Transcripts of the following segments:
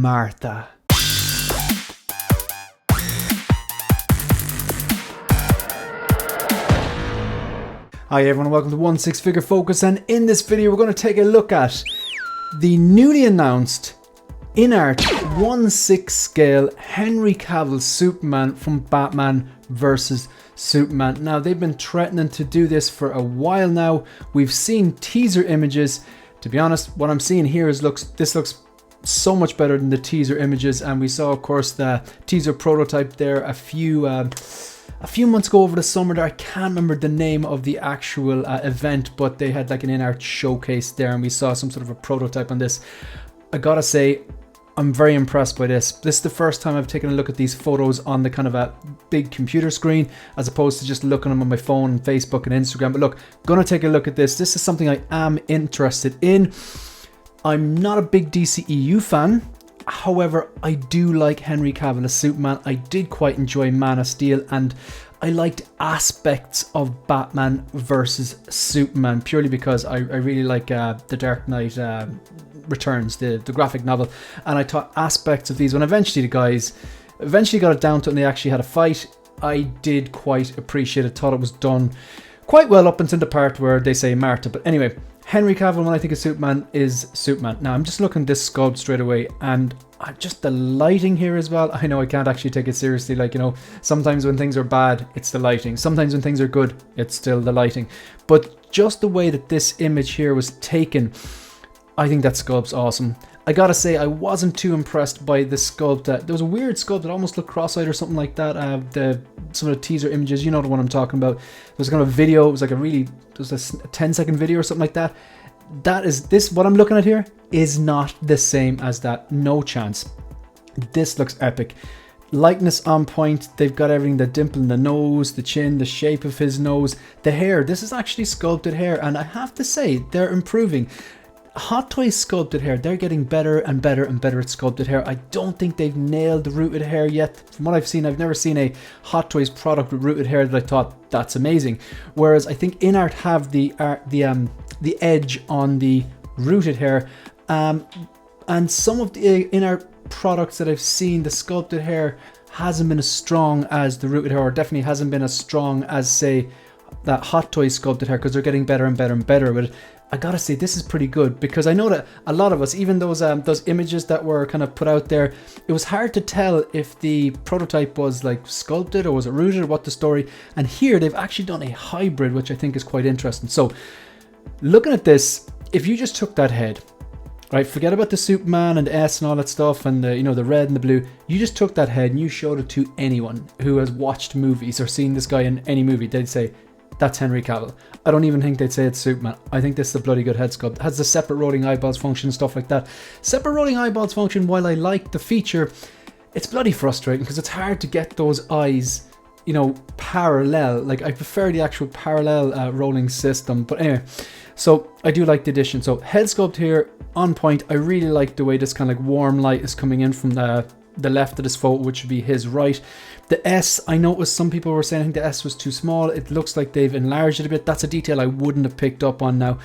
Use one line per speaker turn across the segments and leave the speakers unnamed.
Martha. Hi everyone, welcome to One Six Figure Focus, and in this video we're going to take a look at the newly announced INART 1/6 scale Henry Cavill Superman from Batman vs Superman. Now they've been threatening to do this for a while now. We've seen teaser images. To be honest, what I'm seeing here is this looks so much better than the teaser images, and we saw of course the teaser prototype there a few months ago over the summer there. I can't remember the name of the actual event, but they had like an INART showcase there and we saw some sort of a prototype on this. I gotta say, I'm very impressed by this. This is the first time I've taken a look at these photos on the kind of a big computer screen as opposed to just looking at them on my phone and Facebook and Instagram. But look, gonna take a look at this. This is something I am interested in. I'm not a big DCEU fan. However, I do like Henry Cavill as Superman. I did quite enjoy Man of Steel, and I liked aspects of Batman versus Superman purely because I really like The Dark Knight Returns, the graphic novel, and I thought aspects of these, when eventually the guys got it down to it and they actually had a fight, I did quite appreciate it. Thought it was done quite well up until the part where they say Martha. But anyway, Henry Cavill, when I think of Superman, is Superman. Now I'm just looking at this sculpt straight away, and just the lighting here as well. I know I can't actually take it seriously. Like, you know, sometimes when things are bad, it's the lighting. Sometimes when things are good, it's still the lighting. But just the way that this image here was taken, I think that sculpt's awesome. I gotta say, I wasn't too impressed by the sculpt. There was a weird sculpt that almost looked cross-eyed or something like that. Some of the teaser images, you know the one I'm talking about. There was kind of a video. It was like a 10-second video or something like that. What I'm looking at here is not the same as that. No chance. This looks epic. Likeness on point. They've got everything. The dimple in the nose, the chin, the shape of his nose, the hair. This is actually sculpted hair, and I have to say they're improving. Hot Toys sculpted hair, they're getting better and better and better at sculpted hair. I don't think they've nailed the rooted hair yet. From what I've seen, I've never seen a Hot Toys product with rooted hair that I thought that's amazing. Whereas I think INART have the edge on the rooted hair, and some of the INART products that I've seen, the sculpted hair hasn't been as strong as the rooted hair, or definitely hasn't been as strong as, say, that Hot Toys sculpted hair, because they're getting better and better and better with it. I gotta say, this is pretty good, because I know that a lot of us, even those images that were kind of put out there, it was hard to tell if the prototype was like sculpted or was it rooted or what the story. And here they've actually done a hybrid, which I think is quite interesting. So looking at this, if you just took that head, right, forget about the Superman and the S and all that stuff and the, you know, the red and the blue, you just took that head and you showed it to anyone who has watched movies or seen this guy in any movie, they'd say, that's Henry Cavill. I don't even think they'd say it's Superman. I think this is a bloody good head sculpt. It has the separate rolling eyeballs function and stuff like that. Separate rolling eyeballs function, while I like the feature, it's bloody frustrating because it's hard to get those eyes, you know, parallel. Like, I prefer the actual parallel rolling system. But anyway, so I do like the addition. So head sculpt here, on point. I really like the way this kind of like warm light is coming in from the left of this photo, which would be his right. The S, I noticed some people were saying I think the S was too small. It looks like they've enlarged it a bit. That's a detail I wouldn't have picked up on now.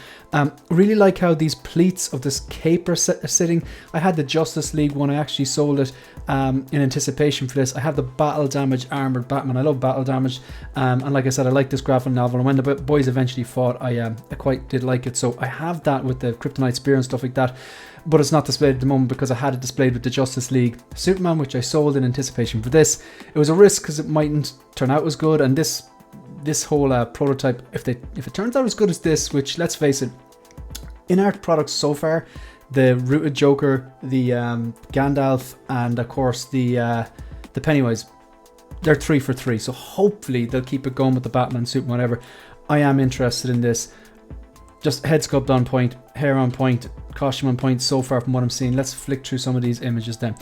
Really like how these pleats of this cape are sitting. I had the Justice League one. I actually sold it in anticipation for this. I have the Battle Damage Armored Batman. I love Battle Damage. And like I said, I like this graphic novel. And when the boys eventually fought, I quite did like it. So I have that with the Kryptonite Spear and stuff like that. But it's not displayed at the moment because I had it displayed with the Justice League Superman, which I sold in anticipation for this. It was a risk because it mightn't turn out as good, and this whole prototype, if it turns out as good as this, which, let's face it, INART products so far, the rooted Joker, the Gandalf, and of course the Pennywise, they're 3 for 3. So hopefully they'll keep it going with the Batman, Superman, whatever. I am interested in this. Just head sculpt on point, hair on point, costume on point so far from what I'm seeing. Let's flick through some of these images then.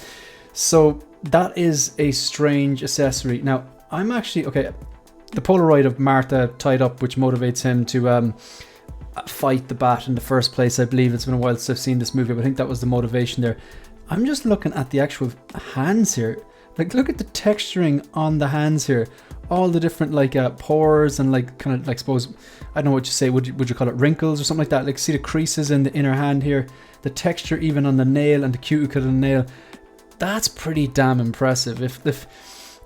So that is a strange accessory. Now, I'm actually, okay, the Polaroid of Martha tied up, which motivates him to fight the Bat in the first place. I believe it's been a while since I've seen this movie, but I think that was the motivation there. I'm just looking at the actual hands here. Like, look at the texturing on the hands here. All the different like pores and like kind of like, suppose, I don't know what you say, would you call it wrinkles or something like that? Like, see the creases in the inner hand here, the texture even on the nail and the cuticle of the nail. That's pretty damn impressive.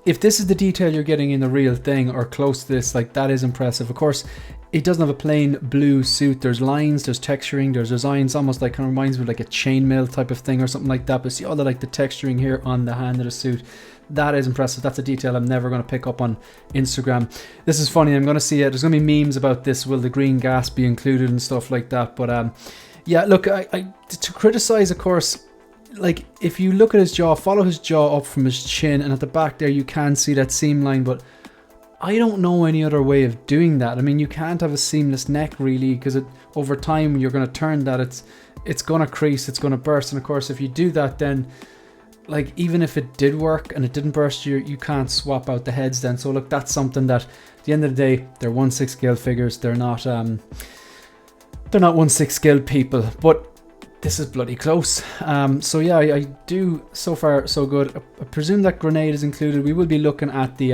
If this is the detail you're getting in the real thing or close to this, like, that is impressive. Of course, it doesn't have a plain blue suit. There's lines, there's texturing, there's designs, almost like, kind of reminds me of like a chainmail type of thing or something like that. But see all the, like, the texturing here on the hand of the suit. That is impressive. That's a detail I'm never going to pick up on Instagram. This is funny. I'm going to see it. There's going to be memes about this. Will the green gas be included and stuff like that? But yeah, look, I to criticize, of course, like, if you look at his jaw, follow his jaw up from his chin, and at the back there you can see that seam line, but I don't know any other way of doing that. I mean, you can't have a seamless neck really, because over time you're going to turn that, it's going to crease, it's going to burst, and of course if you do that, then, like, even if it did work and it didn't burst, you can't swap out the heads then. So look, that's something that at the end of the day, they're 1/6 scale figures. They're not 1/6 scale people, but this is bloody close. So yeah, I do, so far so good. I presume that grenade is included. We will be looking at the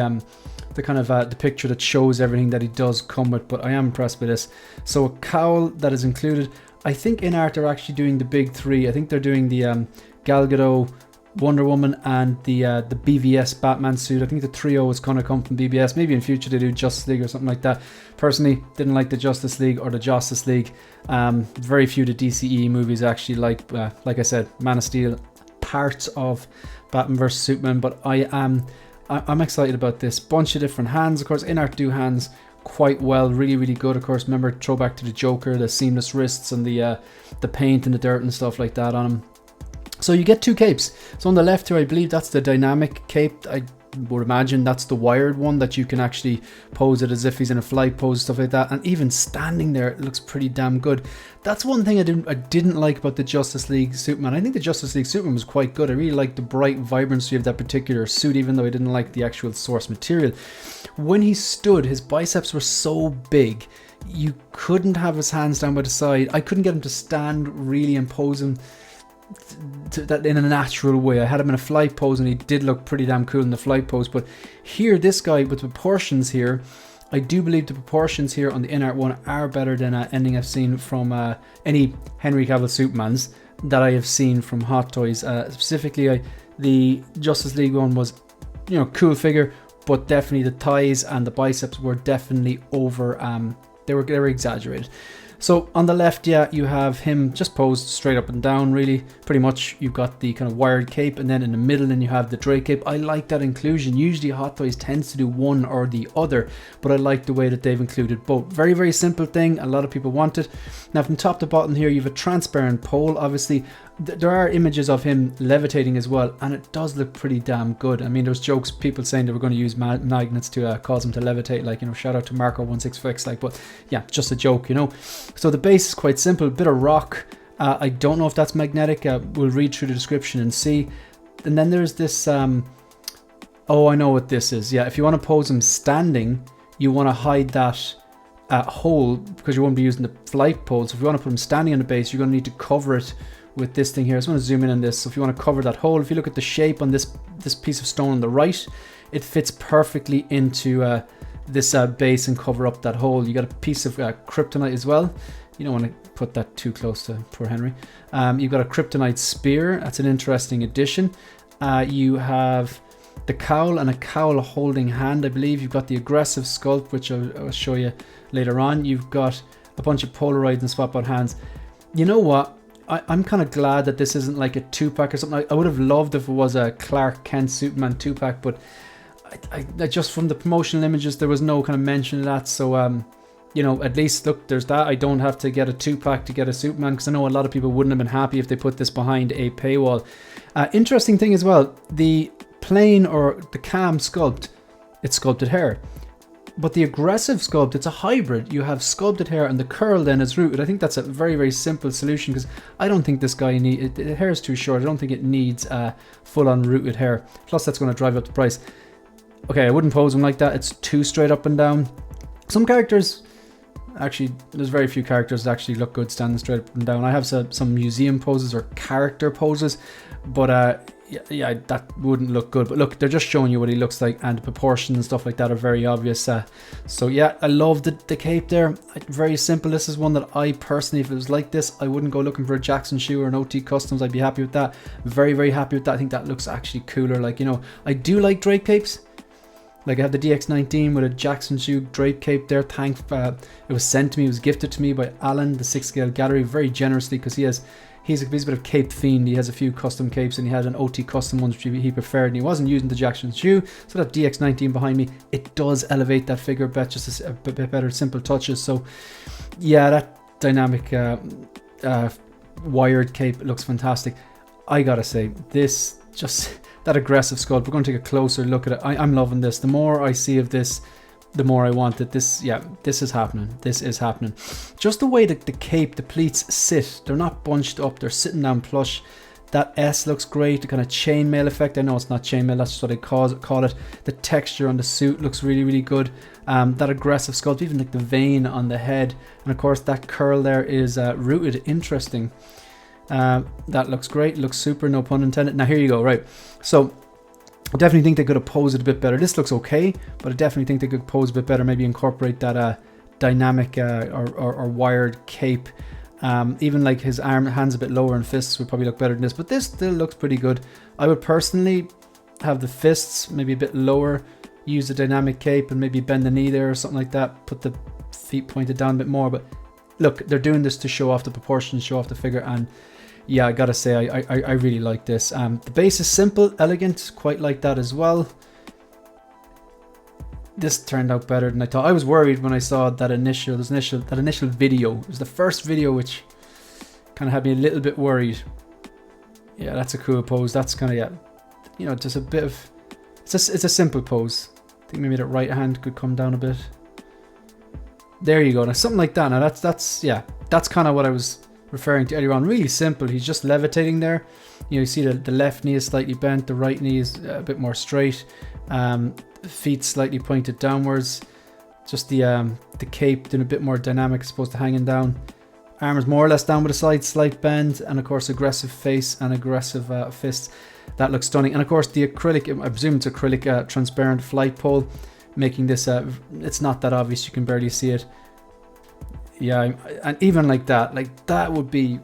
kind of the picture that shows everything that he does come with, but I am impressed with this. So a cowl that is included. I think INART are actually doing the big three. I think they're doing the Gal Gadot, Wonder Woman, and the BVS Batman suit. I think the trio is going to come from BVS. Maybe in future they do Justice League or something like that. Personally, didn't like the Justice League or the Justice League. Very few of the DCE movies actually like I said, Man of Steel, parts of Batman vs Superman. But I'm excited about this. Bunch of different hands. Of course, INART do hands quite well, really good. Of course, remember, throwback to the Joker, the seamless wrists and the paint and the dirt and stuff like that on him. So you get two capes. So on the left here, I believe that's the dynamic cape. I would imagine that's the wired one that you can actually pose it as if he's in a flight pose, stuff like that. And even standing there, it looks pretty damn good. That's one thing I didn't like about the Justice League Superman. I think the Justice League Superman was quite good. I really liked the bright vibrancy of that particular suit, even though I didn't like the actual source material. When he stood, his biceps were so big, you couldn't have his hands down by the side. I couldn't get him to stand really and pose him that in a natural way. I had him in a flight pose and he did look pretty damn cool in the flight pose, but here, this guy with the proportions here, I do believe the proportions here on the INART one are better than anything I've seen from any Henry Cavill Supermans that I have seen from Hot Toys. Specifically, the Justice League one was, you know, cool figure, but definitely the thighs and the biceps were definitely over, they were exaggerated. So on the left, yeah, you have him just posed straight up and down, really. Pretty much you've got the kind of wired cape, and then in the middle then you have the Drake cape. I like that inclusion. Usually Hot Toys tends to do one or the other, but I like the way that they've included both. Very, very simple thing. A lot of people want it. Now from top to bottom here, you have a transparent pole. Obviously, there are images of him levitating as well, and it does look pretty damn good. I mean, there's jokes, people saying they were going to use magnets to cause him to levitate, like, you know, shout out to Marco16Fix, like, but yeah, just a joke, you know. So the base is quite simple, bit of rock. I don't know if that's magnetic. We'll read through the description and see. And then there's this, oh, I know what this is. Yeah, if you want to pose him standing, you want to hide that hole, because you won't be using the flight pose. So if you want to put him standing on the base, you're going to need to cover it with this thing here. I just want to zoom in on this. So if you want to cover that hole, if you look at the shape on this piece of stone on the right, it fits perfectly into this base and cover up that hole. You got a piece of kryptonite as well. You don't want to put that too close to poor Henry. You've got a kryptonite spear. That's an interesting addition. You have the cowl and a cowl holding hand. I believe you've got the aggressive sculpt, which I'll show you later on. You've got a bunch of Polaroids and swap out hands. You know what? I'm kind of glad that this isn't like a 2-pack or something. I would have loved if it was a Clark Kent Superman 2-pack, but I just, from the promotional images, there was no kind of mention of that. So, you know, at least, look, there's that. I don't have to get a 2-pack to get a Superman, because I know a lot of people wouldn't have been happy if they put this behind a paywall. Interesting thing as well, the plain or the cam sculpt, it's sculpted hair. But the aggressive sculpt, it's a hybrid. You have sculpted hair and the curl then is rooted. I think that's a very, very simple solution, because I don't think this guy the hair is too short. I don't think it needs full-on rooted hair. Plus, that's going to drive up the price. Okay, I wouldn't pose him like that. It's too straight up and down. Some characters, actually, there's very few characters that actually look good standing straight up and down. I have some museum poses or character poses, but yeah, that wouldn't look good. But look, they're just showing you what he looks like, and the proportions and stuff like that are very obvious. So yeah, I love the cape there. Very simple. This is one that I personally, if it was like this, I wouldn't go looking for a Jackson shoe or an OT Customs. I'd be happy with that. Very, very happy with that. I think that looks actually cooler. Like, you know, I do like drape capes. Like I have the DX19 with a Jackson shoe drape cape there. It was sent to me, it was gifted to me by Alan, the 6 scale gallery, very generously, because he's a bit of cape fiend. He has a few custom capes, and he had an OT custom ones which he preferred, and he wasn't using the Jackson shoe. So that DX19 behind me, it does elevate that figure a bit, just a bit better, simple touches. So yeah, that dynamic wired cape looks fantastic. I gotta say, this just that aggressive sculpt. We're going to take a closer look at it. I'm loving this. The more I see of this, the more I want it. This is happening. This is happening. Just the way that the cape, the pleats sit, they're not bunched up, they're sitting down plush. That S looks great. The kind of chainmail effect. I know it's not chainmail, that's just what I call it. The texture on the suit looks really, really good. That aggressive sculpt, even like the vein on the head, and of course that curl there is rooted. Interesting. That looks great. Looks super, no pun intended. Now here you go. Right. So I definitely think they could have posed it a bit better. This looks okay, but I definitely think they could pose a bit better. Maybe incorporate that dynamic or wired cape. Even like his hands a bit lower and fists would probably look better than this, but this still looks pretty good. I would personally have the fists maybe a bit lower, use the dynamic cape and maybe bend the knee there or something like that. Put the feet pointed down a bit more. But look, they're doing this to show off the proportions, show off the figure, and yeah, I gotta say, I really like this. The base is simple, elegant, quite like that as well. This turned out better than I thought. I was worried when I saw that initial video. It was the first video which kind of had me a little bit worried. Yeah, that's a cool pose. That's kind of, yeah, you know, just a bit of, it's a simple pose. I think maybe that right hand could come down a bit. There you go. Now something like that. Now that's kind of what I was referring to earlier on. Really simple. He's just levitating there. You know, you see the left knee is slightly bent, the right knee is a bit more straight. Feet slightly pointed downwards. Just the cape doing a bit more dynamic as opposed to hanging down. Arms more or less down with a slight bend, and of course aggressive face and aggressive fists. That looks stunning. And of course the acrylic, I presume it's acrylic transparent flight pole, making this it's not that obvious, you can barely see it. Yeah, and even like that would be,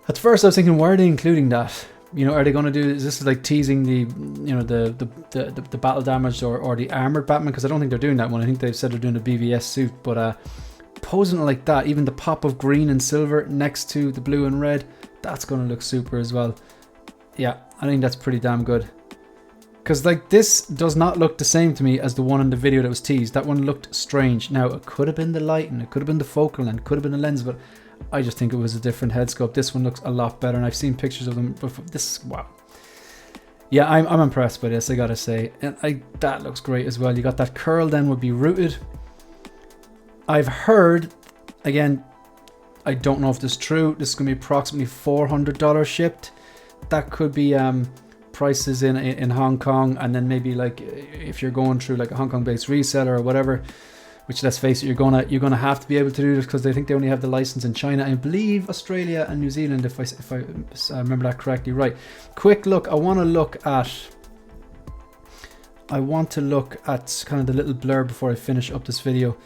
at first I was thinking, why are they including that? You know, are they going to do, is this like teasing the, you know, the battle damage or the armored Batman? Because I don't think they're doing that one. I think they've said they're doing a BVS suit, but posing it like that, even the pop of green and silver next to the blue and red, that's going to look super as well. Yeah, I think that's pretty damn good. Because like this does not look the same to me as the one in the video that was teased. That one looked strange. Now it could have been the light and it could have been the focal and it could have been the lens, but I just think it was a different head sculpt. This one looks a lot better, and I've seen pictures of them before. Wow. Yeah, I'm impressed by this, I gotta say. And that looks great as well. You got that curl then would be rooted. I've heard, again, I don't know if this is true, this is going to be approximately $400 shipped. That could be prices in Hong Kong, and then maybe like if you're going through like a Hong Kong based reseller or whatever, which let's face it, you're gonna have to be able to do this because they think they only have the license in China, I believe Australia and New Zealand, if I remember that correctly. Right, quick look. I want to look at kind of the little blurb before I finish up this video.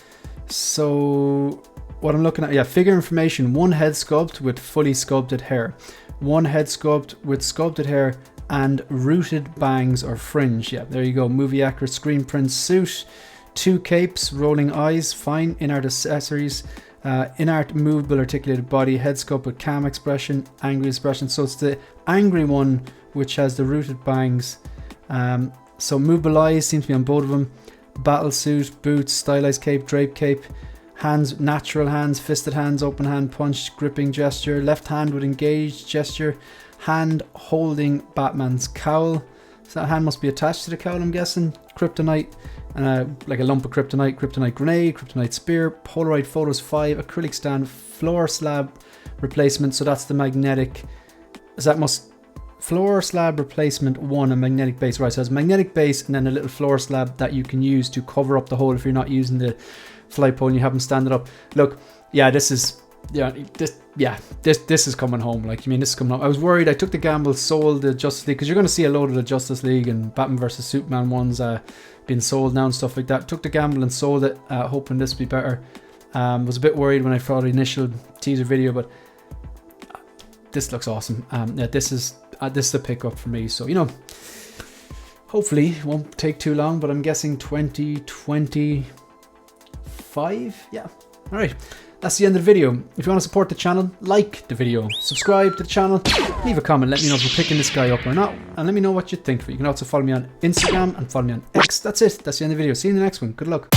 So what I'm looking at, yeah, figure information: one head sculpt with fully sculpted hair, one head sculpt with sculpted hair and rooted bangs or fringe. Yeah, there you go. Movie accurate screen print suit, 2 capes, rolling eyes, fine. INART accessories, INART movable articulated body, head sculpt with calm expression, angry expression. So it's the angry one which has the rooted bangs. So movable eyes seems to be on both of them. Battle suit, boots, stylized cape, drape cape. Hands, natural hands, fisted hands, open hand, punch, gripping gesture. Left hand with engaged gesture. Hand holding Batman's cowl. So that hand must be attached to the cowl, I'm guessing. Kryptonite, like a lump of kryptonite, kryptonite grenade, kryptonite spear, Polaroid photos 5, acrylic stand, floor slab replacement. So that's the magnetic. Floor slab replacement 1, a magnetic base. Right, so it's magnetic base and then a little floor slab that you can use to cover up the hole if you're not using the flight pole and you have them standing up. Look, yeah, this is this is coming home. Like, I mean, this is coming home. I was worried. I took the gamble, sold the Justice League, because you're going to see a load of the Justice League and Batman vs Superman ones being sold now and stuff like that. Took the gamble and sold it, hoping this would be better. Was a bit worried when I saw the initial teaser video, but this looks awesome. Yeah, this is the pickup for me. So, you know, hopefully it won't take too long, but I'm guessing 2025. Yeah. All right. That's the end of the video. If you want to support the channel, like the video, subscribe to the channel, leave a comment, let me know if you're picking this guy up or not, and let me know what you think of it. You can also follow me on Instagram and follow me on X. That's it. That's the end of the video. See you in the next one. Good luck.